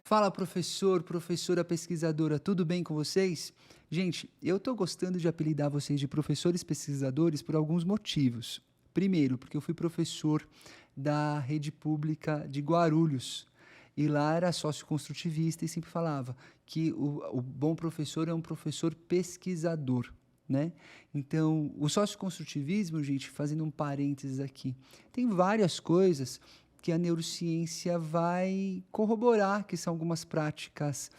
Fala professor, professora pesquisadora, tudo bem com vocês? Gente, eu estou gostando de apelidar vocês de professores pesquisadores por alguns motivos. Primeiro, porque eu fui professor da rede pública de Guarulhos e lá era sócio-construtivista e sempre falava que o bom professor é um professor pesquisador, né? Então, o sócio-construtivismo, gente, fazendo um parênteses aqui, tem várias coisas que a neurociência vai corroborar, que são algumas práticas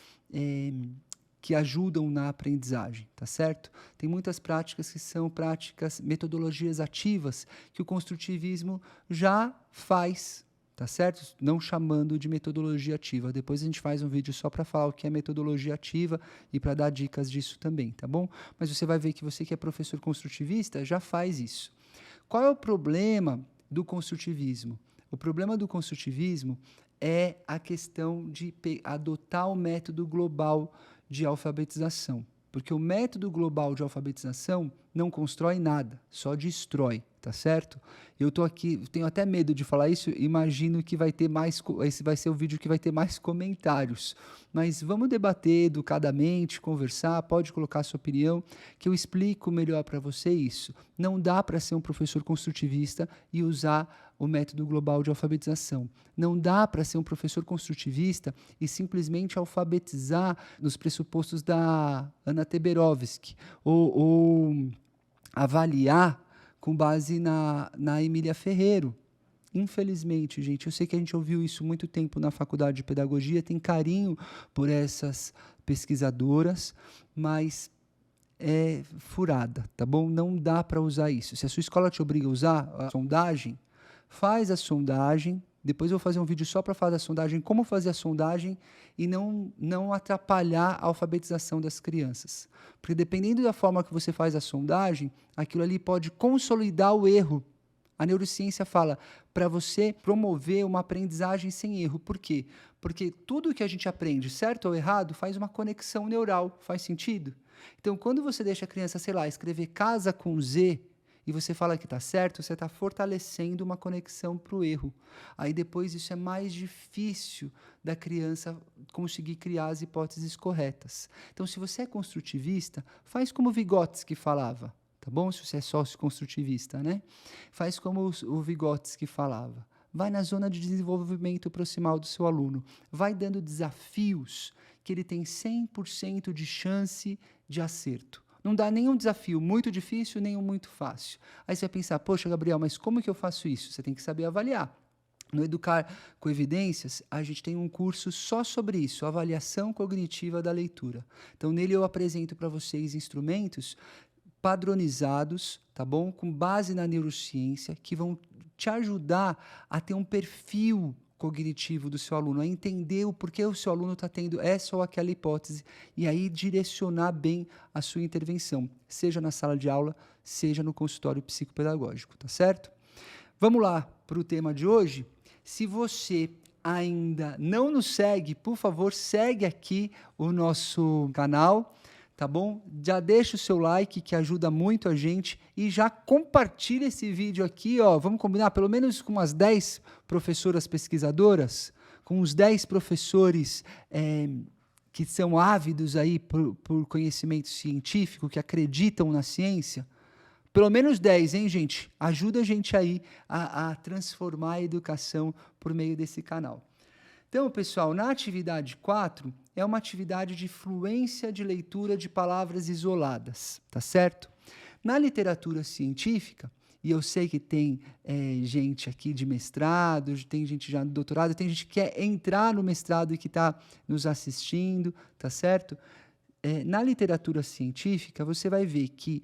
que ajudam na aprendizagem, tá certo? Tem muitas práticas que são práticas, metodologias ativas, que o construtivismo já faz, tá certo? Não chamando de metodologia ativa. Depois a gente faz um vídeo só para falar o que é metodologia ativa e para dar dicas disso também, tá bom? Mas você vai ver que você que é professor construtivista já faz isso. Qual é o problema do construtivismo? O problema do construtivismo é a questão de adotar o método global de alfabetização. Porque o método global de alfabetização não constrói nada, só destrói, tá certo? Eu tô aqui, tenho até medo de falar isso, imagino que vai ter mais, esse vai ser o vídeo que vai ter mais comentários. Mas vamos debater educadamente, conversar, pode colocar a sua opinião, que eu explico melhor para você isso. Não dá para ser um professor construtivista e usar o método global de alfabetização. Não dá para ser um professor construtivista e simplesmente alfabetizar nos pressupostos da Anna Teberovsky ou avaliar com base na Emília Ferreiro. Infelizmente, gente, eu sei que a gente ouviu isso muito tempo na faculdade de pedagogia, tem carinho por essas pesquisadoras, mas é furada, tá bom? Não dá para usar isso. Se a sua escola te obriga a usar a sondagem, faz a sondagem. Depois eu vou fazer um vídeo só para falar da sondagem, como fazer a sondagem e não atrapalhar a alfabetização das crianças. Porque dependendo da forma que você faz a sondagem, aquilo ali pode consolidar o erro. A neurociência fala para você promover uma aprendizagem sem erro. Por quê? Porque tudo que a gente aprende, certo ou errado, faz uma conexão neural. Faz sentido? Então, quando você deixa a criança, sei lá, escrever casa com Z, e você fala que está certo, você está fortalecendo uma conexão para o erro. Aí depois isso é mais difícil da criança conseguir criar as hipóteses corretas. Então, se você é construtivista, faz como Vygotsky falava, tá bom? Se você é sócio-construtivista, né? Faz como o Vygotsky falava. Vai na zona de desenvolvimento proximal do seu aluno. Vai dando desafios que ele tem 100% de chance de acerto. Não dá nenhum desafio muito difícil, nenhum muito fácil. Aí você vai pensar, poxa, Gabriel, mas como que eu faço isso? Você tem que saber avaliar. No Educar com Evidências, a gente tem um curso só sobre isso, avaliação cognitiva da leitura. Então, nele eu apresento para vocês instrumentos padronizados, tá bom? Com base na neurociência, que vão te ajudar a ter um perfil cognitivo do seu aluno, a entender o porquê o seu aluno está tendo essa ou aquela hipótese e aí direcionar bem a sua intervenção, seja na sala de aula, seja no consultório psicopedagógico, tá certo? Vamos lá para o tema de hoje. Se você ainda não nos segue, por favor, segue aqui o nosso canal, tá bom? Já deixa o seu like, que ajuda muito a gente, e já compartilha esse vídeo aqui, ó, vamos combinar, pelo menos com umas 10 professoras pesquisadoras, com uns 10 professores que são ávidos aí por conhecimento científico, que acreditam na ciência. Pelo menos 10, hein, gente? Ajuda a gente aí a transformar a educação por meio desse canal. Então, pessoal, na atividade 4, é uma atividade de fluência de leitura de palavras isoladas, tá certo? Na literatura científica, e eu sei que tem gente aqui de mestrado, tem gente já no doutorado, tem gente que quer entrar no mestrado e que está nos assistindo, tá certo? Na literatura científica, você vai ver que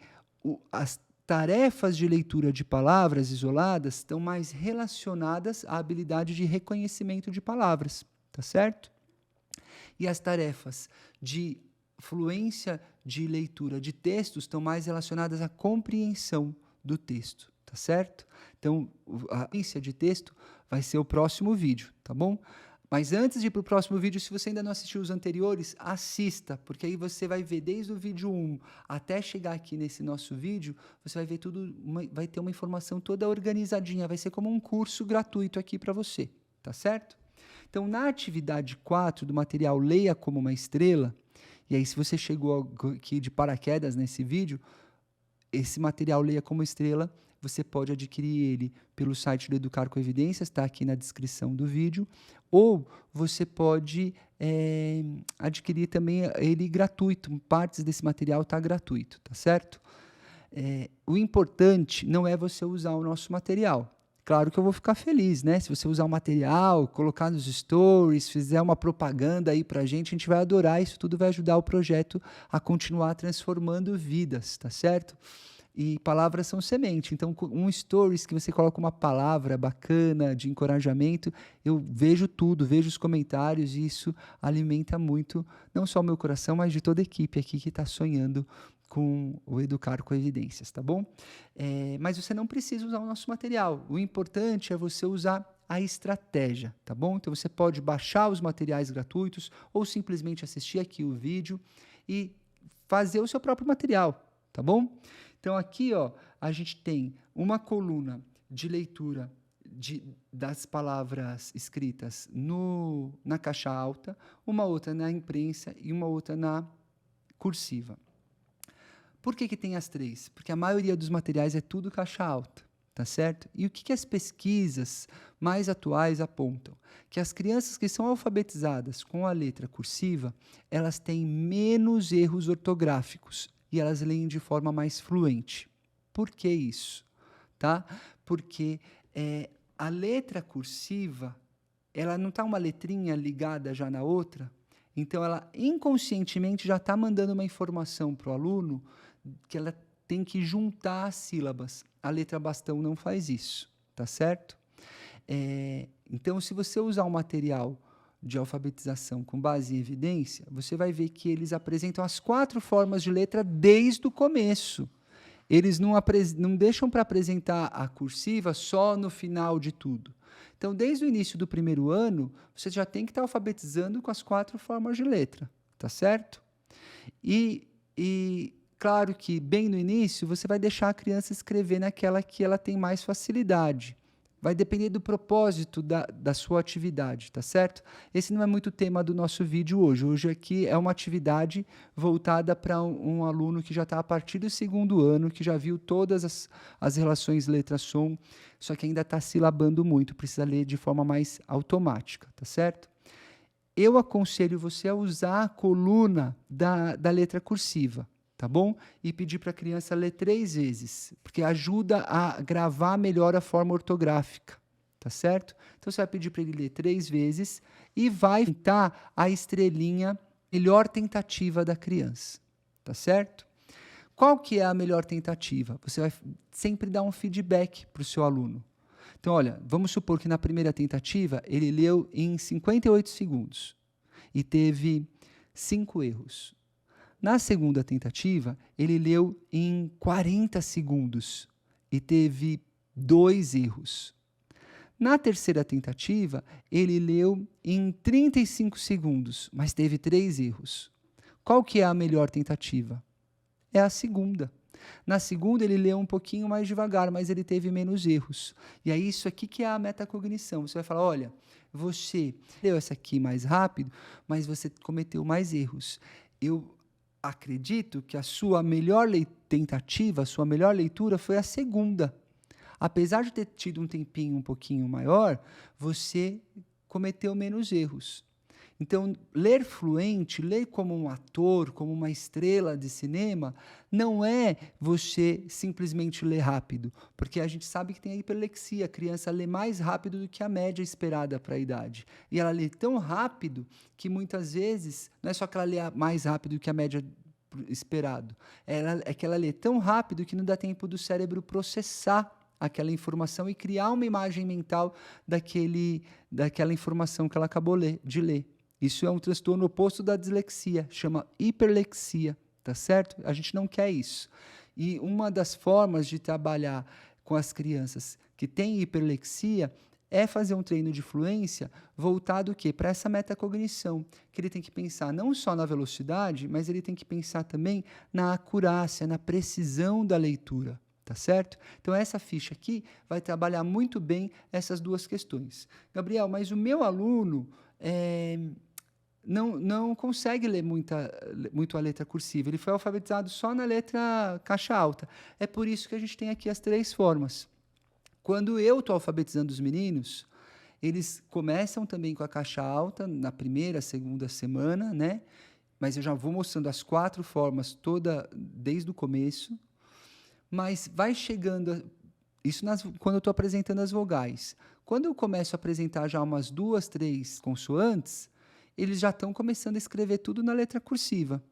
as tarefas de leitura de palavras isoladas estão mais relacionadas à habilidade de reconhecimento de palavras, tá certo? E as tarefas de fluência de leitura de textos estão mais relacionadas à compreensão do texto, tá certo? Então, a fluência de texto vai ser o próximo vídeo, tá bom? Mas antes de ir para o próximo vídeo, se você ainda não assistiu os anteriores, assista, porque aí você vai ver desde o vídeo 1 até chegar aqui nesse nosso vídeo, você vai ver tudo, vai ter uma informação toda organizadinha, vai ser como um curso gratuito aqui para você, tá certo? Então, na atividade 4 do material Leia como uma Estrela, e aí se você chegou aqui de paraquedas nesse vídeo, esse material Leia como Estrela, você pode adquirir ele pelo site do Educar com Evidências, está aqui na descrição do vídeo, ou você pode adquirir também ele gratuito, partes desse material está gratuito, tá certo? O importante não é você usar o nosso material. Claro que eu vou ficar feliz, né? Se você usar o material, colocar nos stories, fizer uma propaganda aí pra gente, a gente vai adorar, isso tudo vai ajudar o projeto a continuar transformando vidas, tá certo? E palavras são semente, então um stories que você coloca uma palavra bacana de encorajamento, eu vejo tudo, vejo os comentários e isso alimenta muito, não só o meu coração, mas de toda a equipe aqui que está sonhando com o Educar com Evidências, tá bom? Mas você não precisa usar o nosso material, o importante é você usar a estratégia, tá bom? Então você pode baixar os materiais gratuitos ou simplesmente assistir aqui o vídeo e fazer o seu próprio material, tá bom? Então, aqui, ó, a gente tem uma coluna de leitura das palavras escritas na caixa alta, uma outra na imprensa e uma outra na cursiva. Por que tem as três? Porque a maioria dos materiais é tudo caixa alta, tá certo? E o que as pesquisas mais atuais apontam? Que as crianças que são alfabetizadas com a letra cursiva, elas têm menos erros ortográficos e elas leem de forma mais fluente. Por que isso? Tá? Porque a letra cursiva, ela não está uma letrinha ligada já na outra, então ela inconscientemente já está mandando uma informação para o aluno que ela tem que juntar as sílabas. A letra bastão não faz isso, tá certo? Então, se você usar um material de alfabetização com base em evidência, você vai ver que eles apresentam as 4 formas de letra desde o começo. Eles não deixam para apresentar a cursiva só no final de tudo. Então, desde o início do primeiro ano, você já tem que estar alfabetizando com as 4 formas de letra, tá certo? E claro que, bem no início, você vai deixar a criança escrever naquela que ela tem mais facilidade. Vai depender do propósito da sua atividade, tá certo? Esse não é muito o tema do nosso vídeo hoje. Hoje aqui é uma atividade voltada para um aluno que já está a partir do 2º ano, que já viu todas as relações letra-som, só que ainda está silabando muito, precisa ler de forma mais automática, tá certo? Eu aconselho você a usar a coluna da letra cursiva, tá bom? E pedir para a criança ler 3 vezes, porque ajuda a gravar melhor a forma ortográfica, tá certo? Então, você vai pedir para ele ler 3 vezes e vai tentar a estrelinha melhor tentativa da criança, tá certo? Qual que é a melhor tentativa? Você vai sempre dar um feedback para o seu aluno. Então, olha, vamos supor que na primeira tentativa ele leu em 58 segundos e teve 5 erros. Na segunda tentativa, ele leu em 40 segundos e teve 2 erros. Na terceira tentativa, ele leu em 35 segundos, mas teve 3 erros. Qual que é a melhor tentativa? É a segunda. Na segunda, ele leu um pouquinho mais devagar, mas ele teve menos erros. E aí, isso aqui que é a metacognição. Você vai falar, olha, você leu essa aqui mais rápido, mas você cometeu mais erros. Eu acredito que a sua melhor tentativa, a sua melhor leitura foi a segunda. Apesar de ter tido um tempinho um pouquinho maior, você cometeu menos erros. Então, ler fluente, ler como um ator, como uma estrela de cinema, não é você simplesmente ler rápido, porque a gente sabe que tem a hiperlexia, a criança lê mais rápido do que a média esperada para a idade. E ela lê tão rápido que muitas vezes, não é só que ela lê mais rápido do que a média esperado, é que ela lê tão rápido que não dá tempo do cérebro processar aquela informação e criar uma imagem mental daquela informação que ela acabou de ler. Isso é um transtorno oposto da dislexia, chama hiperlexia, tá certo? A gente não quer isso. E uma das formas de trabalhar com as crianças que têm hiperlexia é fazer um treino de fluência voltado o quê? Para essa metacognição, que ele tem que pensar não só na velocidade, mas ele tem que pensar também na acurácia, na precisão da leitura, tá certo? Então, essa ficha aqui vai trabalhar muito bem essas duas questões. Gabriel, mas o meu aluno não consegue ler muito a letra cursiva, ele foi alfabetizado só na letra caixa alta. É por isso que a gente tem aqui as 3 formas. Quando eu estou alfabetizando os meninos, eles começam também com a caixa alta na primeira, segunda semana, né? Mas eu já vou mostrando as 4 formas desde o começo. Mas vai chegando, isso quando eu estou apresentando as vogais. Quando eu começo a apresentar já umas 2, 3 consoantes, eles já estão começando a escrever tudo na letra cursiva.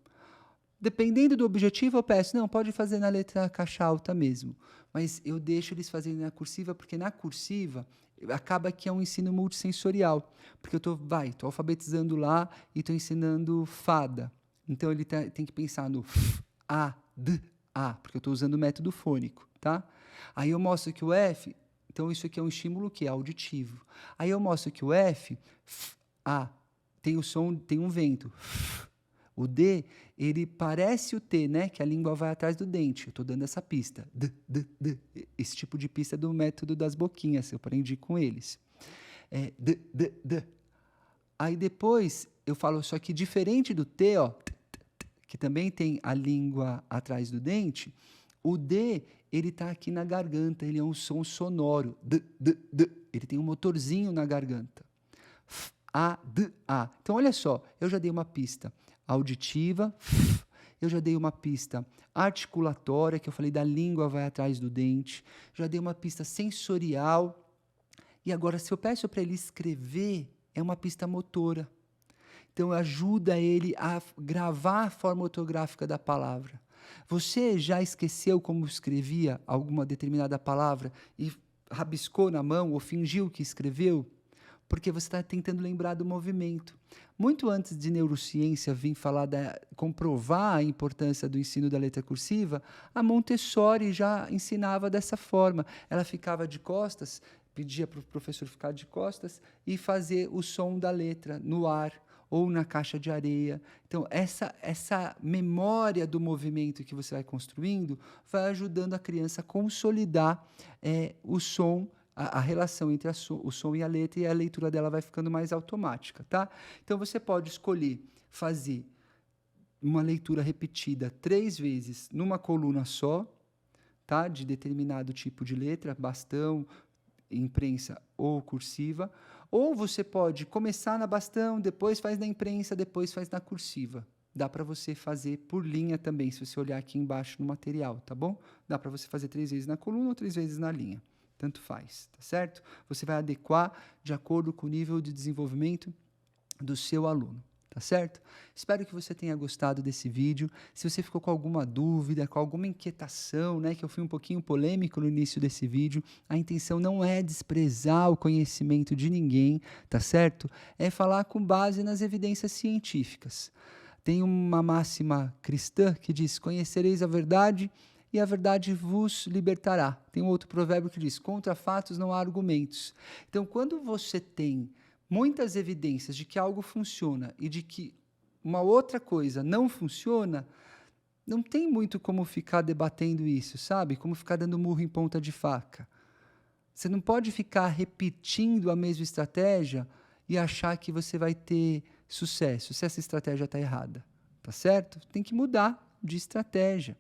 Dependendo do objetivo, eu peço, não, pode fazer na letra caixa alta mesmo. Mas eu deixo eles fazerem na cursiva, porque na cursiva acaba que é um ensino multissensorial. Porque eu estou alfabetizando lá e estou ensinando fada. Então, ele tem que pensar no f, a, d, a, porque eu estou usando o método fônico, tá? Aí eu mostro que o F, então isso aqui é um estímulo que é auditivo. Aí eu mostro que o F, a, tem o som, tem um vento. O D, ele parece o T, né? Que a língua vai atrás do dente. Eu estou dando essa pista. D, D, D. Esse tipo de pista é do método das boquinhas, eu aprendi com eles. D, D, D. Aí depois eu falo, só que diferente do T, ó, que também tem a língua atrás do dente, o D, ele está aqui na garganta, ele é um som sonoro. D, D, D. Ele tem um motorzinho na garganta. F, A, D, A. Então, olha só, eu já dei uma pista auditiva, eu já dei uma pista articulatória, que eu falei da língua vai atrás do dente, já dei uma pista sensorial, e agora, se eu peço para ele escrever, é uma pista motora. Então, ajuda ele a gravar a forma ortográfica da palavra. Você já esqueceu como escrevia alguma determinada palavra e rabiscou na mão ou fingiu que escreveu? Porque você está tentando lembrar do movimento. Muito antes de neurociência vir comprovar a importância do ensino da letra cursiva, a Montessori já ensinava dessa forma. Ela ficava de costas, pedia para o professor ficar de costas e fazer o som da letra no ar ou na caixa de areia. Então, essa memória do movimento que você vai construindo vai ajudando a criança a consolidar o som, a relação entre o som e a leitura dela vai ficando mais automática, tá? Então, você pode escolher fazer uma leitura repetida 3 vezes numa coluna só, tá? De determinado tipo de letra, bastão, imprensa ou cursiva, ou você pode começar na bastão, depois faz na imprensa, depois faz na cursiva. Dá para você fazer por linha também, se você olhar aqui embaixo no material, tá bom? Dá para você fazer 3 vezes na coluna ou 3 vezes na linha. Tanto faz, tá certo? Você vai adequar de acordo com o nível de desenvolvimento do seu aluno. Tá certo? Espero que você tenha gostado desse vídeo. Se você ficou com alguma dúvida, com alguma inquietação, né, que eu fui um pouquinho polêmico no início desse vídeo, a intenção não é desprezar o conhecimento de ninguém, tá certo? É falar com base nas evidências científicas. Tem uma máxima cristã que diz: conhecereis a verdade e a verdade vos libertará. Tem um outro provérbio que diz: contra fatos não há argumentos. Então, quando você tem muitas evidências de que algo funciona e de que uma outra coisa não funciona, não tem muito como ficar debatendo isso, sabe? Como ficar dando murro em ponta de faca. Você não pode ficar repetindo a mesma estratégia e achar que você vai ter sucesso se essa estratégia está errada, tá certo? Tem que mudar de estratégia.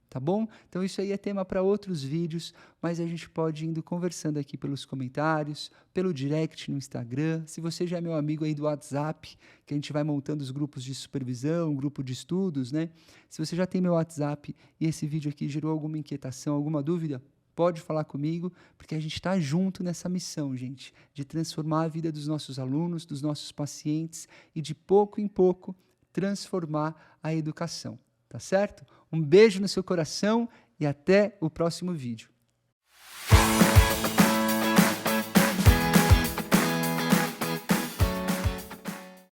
Tá bom? Então, isso aí é tema para outros vídeos, mas a gente pode ir indo conversando aqui pelos comentários, pelo direct no Instagram. Se você já é meu amigo aí do WhatsApp, que a gente vai montando os grupos de supervisão, grupo de estudos, né? Se você já tem meu WhatsApp e esse vídeo aqui gerou alguma inquietação, alguma dúvida, pode falar comigo, porque a gente está junto nessa missão, gente, de transformar a vida dos nossos alunos, dos nossos pacientes e de pouco em pouco transformar a educação. Tá certo? Um beijo no seu coração e até o próximo vídeo.